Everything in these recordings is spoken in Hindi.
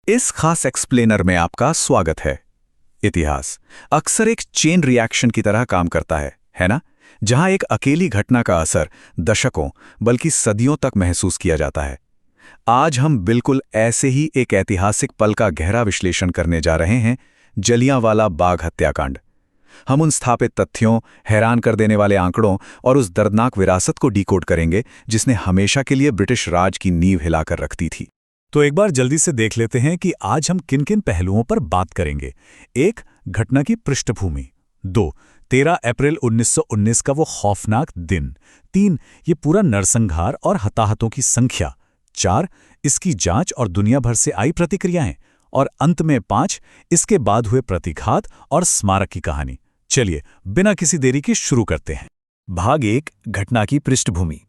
इस खास एक्सप्लेनर में आपका स्वागत है। इतिहास अक्सर एक चेन रिएक्शन की तरह काम करता है ना? जहां एक अकेली घटना का असर दशकों बल्कि सदियों तक महसूस किया जाता है। आज हम बिल्कुल ऐसे ही एक ऐतिहासिक पल का गहरा विश्लेषण करने जा रहे हैं, जलियांवाला बाग हत्याकांड। हम उन स्थापित तथ्यों, हैरान कर देने वाले आंकड़ों और उस दर्दनाक विरासत को डिकोड करेंगे जिसने हमेशा के लिए ब्रिटिश राज की नींव हिलाकर रखती थी। तो एक बार जल्दी से देख लेते हैं कि आज हम किन किन पहलुओं पर बात करेंगे। 1. घटना की पृष्ठभूमि। 2. 13 अप्रैल 1919 का वो खौफनाक दिन। 3. ये पूरा नरसंहार और हताहतों की संख्या। 4. इसकी जांच और दुनिया भर से आई प्रतिक्रियाएं। और अंत में 5. इसके बाद हुए प्रतिघात और स्मारक की कहानी। चलिए बिना किसी देरी के शुरू करते हैं। भाग 1, घटना की पृष्ठभूमि।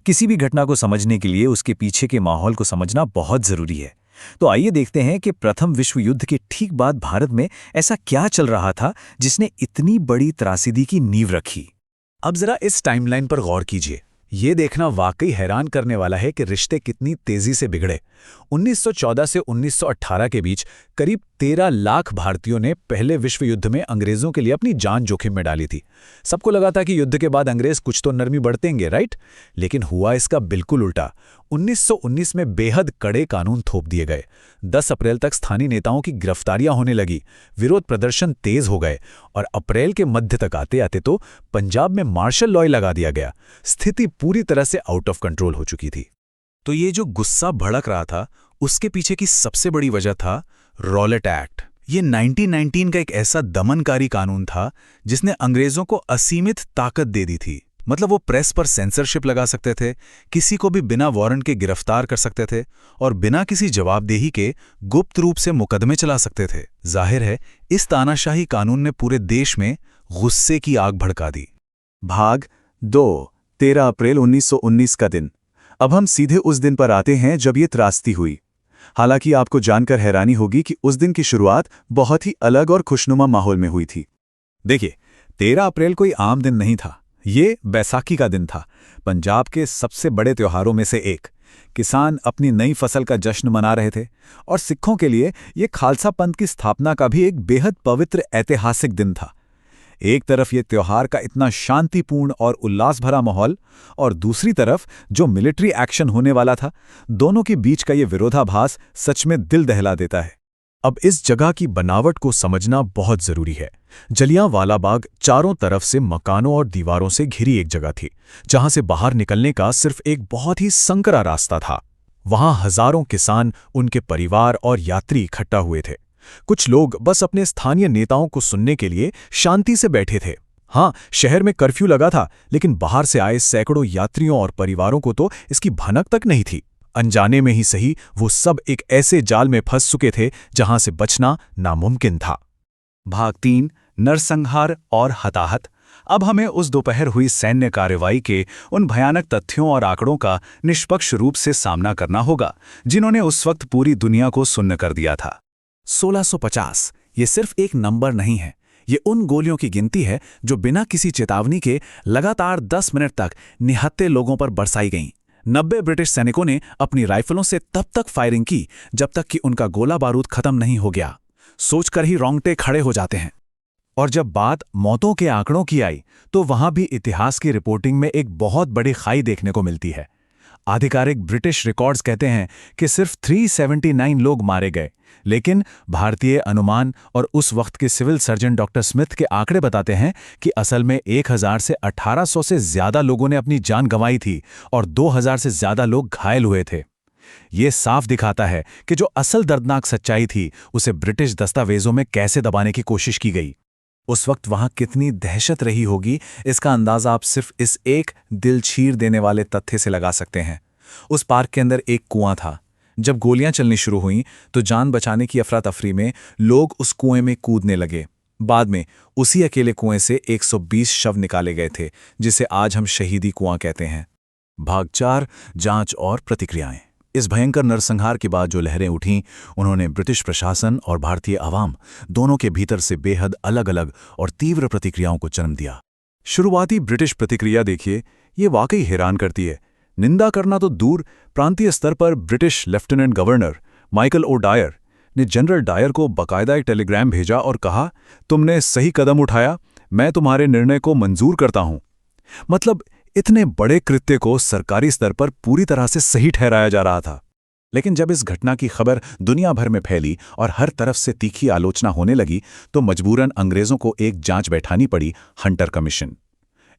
किसी भी घटना को समझने के लिए उसके पीछे के माहौल को समझना बहुत जरूरी है। तो आइए देखते हैं कि प्रथम विश्व युद्ध के ठीक बाद भारत में ऐसा क्या चल रहा था जिसने इतनी बड़ी त्रासदी की नींव रखी। अब जरा इस टाइमलाइन पर गौर कीजिए। ये देखना वाकई हैरान करने वाला है कि रिश्ते कितनी तेजी से बिगड़े। 1914 से 1918 के बीच करीब 13 लाख भारतीयों ने पहले विश्व युद्ध में अंग्रेजों के लिए अपनी जान जोखिम में डाली थी। सबको लगा था कि युद्ध के बाद अंग्रेज कुछ तो नरमी बरतेंगे, राइट? लेकिन हुआ इसका बिल्कुल उल्टा। 1919 में बेहद कड़े कानून थोप दिए गए। 10 अप्रैल तक स्थानीय नेताओं की गिरफ्तारियां होने लगी, विरोध प्रदर्शन तेज हो गए और अप्रैल के मध्य तक आते आते तो पंजाब में मार्शल लॉ लगा दिया गया। स्थिति पूरी तरह से आउट ऑफ कंट्रोल हो चुकी थी। तो ये जो गुस्सा भड़क रहा था, उसके पीछे की सबसे बड़ी वजह था रॉलेट एक्ट। ये 1919 का एक ऐसा दमनकारी कानून था जिसने अंग्रेजों को असीमित ताकत दे दी थी। मतलब वो प्रेस पर सेंसरशिप लगा सकते थे, किसी को भी बिना वारंट के गिरफ्तार कर सकते थे और बिना किसी जवाबदेही के गुप्त रूप से मुकदमे चला सकते थे। जाहिर है, इस तानाशाही कानून ने पूरे देश में गुस्से की आग भड़का दी। भाग 2, 13 अप्रैल 1919 का दिन। अब हम सीधे उस दिन पर आते हैं जब ये त्रासदी हुई। हालांकि आपको जानकर हैरानी होगी कि उस दिन की शुरुआत बहुत ही अलग और खुशनुमा माहौल में हुई थी। देखिए, 13 अप्रैल कोई आम दिन नहीं था। ये बैसाखी का दिन था, पंजाब के सबसे बड़े त्योहारों में से एक। किसान अपनी नई फसल का जश्न मना रहे थे और सिखों के लिए ये खालसा पंथ की स्थापना का भी एक बेहद पवित्र ऐतिहासिक दिन था। एक तरफ ये त्योहार का इतना शांतिपूर्ण और उल्लास भरा माहौल और दूसरी तरफ जो मिलिट्री एक्शन होने वाला था, दोनों के बीच का ये विरोधाभास सच में दिल दहला देता है। अब इस जगह की बनावट को समझना बहुत जरूरी है। जलियांवाला बाग चारों तरफ से मकानों और दीवारों से घिरी एक जगह थी, जहां से बाहर निकलने का सिर्फ एक बहुत ही संकरा रास्ता था। वहां हजारों किसान, उनके परिवार और यात्री इकट्ठा हुए थे। कुछ लोग बस अपने स्थानीय नेताओं को सुनने के लिए शांति से बैठे थे। हाँ, शहर में कर्फ्यू लगा था, लेकिन बाहर से आए सैकड़ों यात्रियों और परिवारों को तो इसकी भनक तक नहीं थी। अनजाने में ही सही, वो सब एक ऐसे जाल में फंस चुके थे जहां से बचना नामुमकिन था। भाग 3, नरसंहार और हताहत। अब हमें उस दोपहर हुई सैन्य कार्रवाई के उन भयानक तथ्यों और आंकड़ों का निष्पक्ष रूप से सामना करना होगा जिन्होंने उस वक्त पूरी दुनिया को सुन्न कर दिया था। 1650 ये सिर्फ एक नंबर नहीं है, ये उन गोलियों की गिनती है जो बिना किसी चेतावनी के लगातार 10 मिनट तक निहत्थे लोगों पर बरसाई गईं। 90 ब्रिटिश सैनिकों ने अपनी राइफलों से तब तक फायरिंग की जब तक कि उनका गोला बारूद खत्म नहीं हो गया। सोचकर ही रोंगटे खड़े हो जाते हैं। और जब बात मौतों के आंकड़ों की आई, तो वहां भी इतिहास की रिपोर्टिंग में एक बहुत बड़ी खाई देखने को मिलती है। आधिकारिक ब्रिटिश रिकॉर्ड्स कहते हैं कि सिर्फ 379 लोग मारे गए, लेकिन भारतीय अनुमान और उस वक्त के सिविल सर्जन डॉक्टर स्मिथ के आंकड़े बताते हैं कि असल में 1000 से 1800 से ज्यादा लोगों ने अपनी जान गंवाई थी और 2000 से ज्यादा लोग घायल हुए थे। ये साफ दिखाता है कि जो असल दर्दनाक सच्चाई थी, उसे ब्रिटिश दस्तावेजों में कैसे दबाने की कोशिश की गई। उस वक्त वहां कितनी दहशत रही होगी, इसका अंदाजा आप सिर्फ इस एक दिल चीर देने वाले तथ्य से लगा सकते हैं। उस पार्क के अंदर एक कुआं था। जब गोलियां चलनी शुरू हुईं तो जान बचाने की अफरा तफरी में लोग उस कुएं में कूदने लगे। बाद में उसी अकेले कुएं से 120 शव निकाले गए थे, जिसे आज हम शहीदी कुआं कहते हैं। भाग 4, जांच और प्रतिक्रियाएं। इस भयंकर नरसंहार के बाद जो लहरें उठीं, उन्होंने ब्रिटिश प्रशासन और भारतीय आवाम दोनों के भीतर से बेहद अलग अलग और तीव्र प्रतिक्रियाओं को जन्म दिया। शुरुआती ब्रिटिश प्रतिक्रिया देखिए, ये वाकई हैरान करती है। निंदा करना तो दूर, प्रांतीय स्तर पर ब्रिटिश लेफ्टिनेंट गवर्नर माइकल ओ'डायर ने जनरल डायर को बाकायदा एक टेलीग्राम भेजा और कहा, तुमने सही कदम उठाया, मैं तुम्हारे निर्णय को मंजूर करता हूं। मतलब इतने बड़े कृत्य को सरकारी स्तर पर पूरी तरह से सही ठहराया जा रहा था। लेकिन जब इस घटना की खबर दुनिया भर में फैली और हर तरफ से तीखी आलोचना होने लगी, तो मजबूरन अंग्रेजों को एक जांच बैठानी पड़ी, हंटर कमीशन।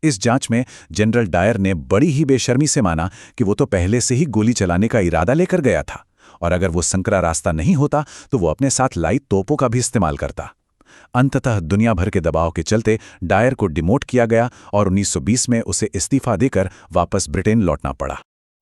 इस जांच में जनरल डायर ने बड़ी ही बेशर्मी से माना कि वो तो पहले से ही गोली चलाने का इरादा लेकर गया था, और अगर वो संकरा रास्ता नहीं होता तो वो अपने साथ लाई तोपों का भी इस्तेमाल करता। अंततः दुनिया भर के दबाव के चलते डायर को डिमोट किया गया और 1920 में उसे इस्तीफा देकर वापस ब्रिटेन लौटना पड़ा।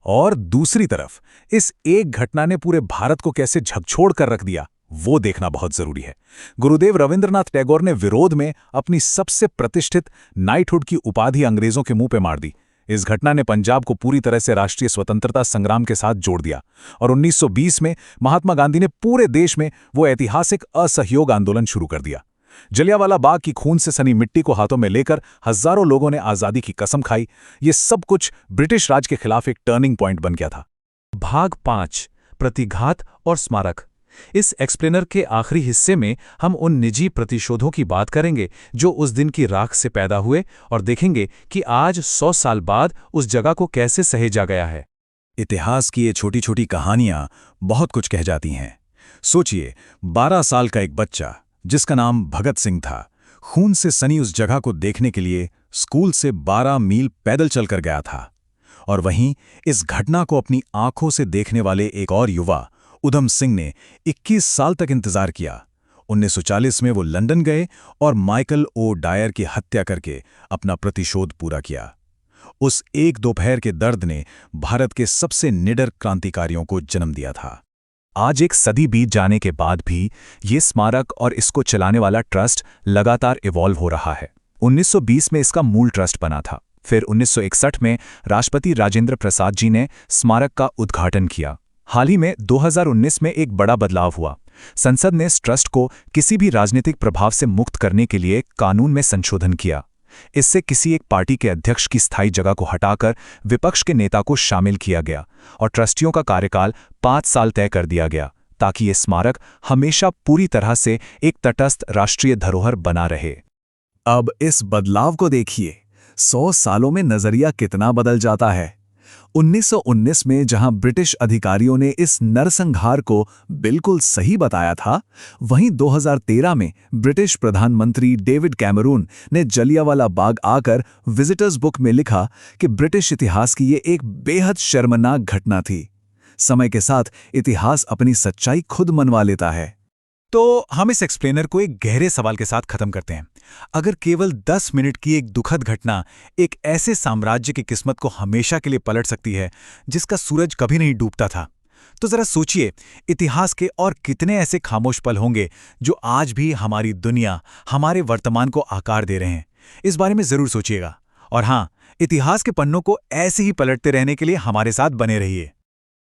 और दूसरी तरफ इस एक घटना ने पूरे भारत को कैसे झकझोर कर रख दिया, वो देखना बहुत जरूरी है। गुरुदेव रविंद्रनाथ टैगोर ने विरोध में अपनी सबसे प्रतिष्ठित नाइटहुड की उपाधि अंग्रेजों के मुंह पे मार दी। इस घटना ने पंजाब को पूरी तरह से राष्ट्रीय स्वतंत्रता संग्राम के साथ जोड़ दिया और 1920 में महात्मा गांधी ने पूरे देश में वो ऐतिहासिक असहयोग आंदोलन शुरू कर दिया। जलियांवाला बाग की खून से सनी मिट्टी को हाथों में लेकर हजारों लोगों ने आजादी की कसम खाई। ये सब कुछ ब्रिटिश राज के खिलाफ एक टर्निंग पॉइंट बन गया था। भाग 5, प्रतिघात और स्मारक। इस एक्सप्लेनर के आखिरी हिस्से में हम उन निजी प्रतिशोधों की बात करेंगे जो उस दिन की राख से पैदा हुए, और देखेंगे कि आज 100 साल बाद उस जगह को कैसे सहेजा गया है। इतिहास की ये छोटी छोटी कहानियां बहुत कुछ कह जाती हैं। सोचिए, 12 साल का एक बच्चा जिसका नाम भगत सिंह था, खून से सनी उस जगह को देखने के लिए स्कूल से 12 मील पैदल चलकर गया था। और वहीं इस घटना को अपनी आंखों से देखने वाले एक और युवा उधम सिंह ने 21 साल तक इंतजार किया। 1940 में वो लंदन गए और माइकल ओ डायर की हत्या करके अपना प्रतिशोध पूरा किया। उस एक दोपहर के दर्द ने भारत के सबसे निडर क्रांतिकारियों को जन्म दिया था। आज एक सदी बीत जाने के बाद भी ये स्मारक और इसको चलाने वाला ट्रस्ट लगातार इवॉल्व हो रहा है। 1920 में इसका मूल ट्रस्ट बना था। फिर 1961 में राष्ट्रपति राजेंद्र प्रसाद जी ने स्मारक का उद्घाटन किया। हाल ही में 2019 में एक बड़ा बदलाव हुआ। संसद ने इस ट्रस्ट को किसी भी राजनीतिक प्रभाव से मुक्त करने के लिए कानून में संशोधन किया। इससे किसी एक पार्टी के अध्यक्ष की स्थायी जगह को हटाकर विपक्ष के नेता को शामिल किया गया और ट्रस्टियों का कार्यकाल 5 साल तय कर दिया गया, ताकि ये स्मारक हमेशा पूरी तरह से एक तटस्थ राष्ट्रीय धरोहर बना रहे। अब इस बदलाव को देखिए, 100 सालों में नजरिया कितना बदल जाता है। 1919 में जहां ब्रिटिश अधिकारियों ने इस नरसंहार को बिल्कुल सही बताया था, वहीं 2013 में ब्रिटिश प्रधानमंत्री डेविड कैमरून ने जलियांवाला बाग आकर विजिटर्स बुक में लिखा कि ब्रिटिश इतिहास की ये एक बेहद शर्मनाक घटना थी। समय के साथ इतिहास अपनी सच्चाई खुद मनवा लेता है। तो हम इस एक्सप्लेनर को एक गहरे सवाल के साथ खत्म करते हैं। अगर केवल 10 मिनट की एक दुखद घटना एक ऐसे साम्राज्य की किस्मत को हमेशा के लिए पलट सकती है जिसका सूरज कभी नहीं डूबता था, तो जरा सोचिए, इतिहास के और कितने ऐसे खामोश पल होंगे जो आज भी हमारी दुनिया, हमारे वर्तमान को आकार दे रहे हैं। इस बारे में जरूर सोचिएगा। और हाँ, इतिहास के पन्नों को ऐसे ही पलटते रहने के लिए हमारे साथ बने रहिए।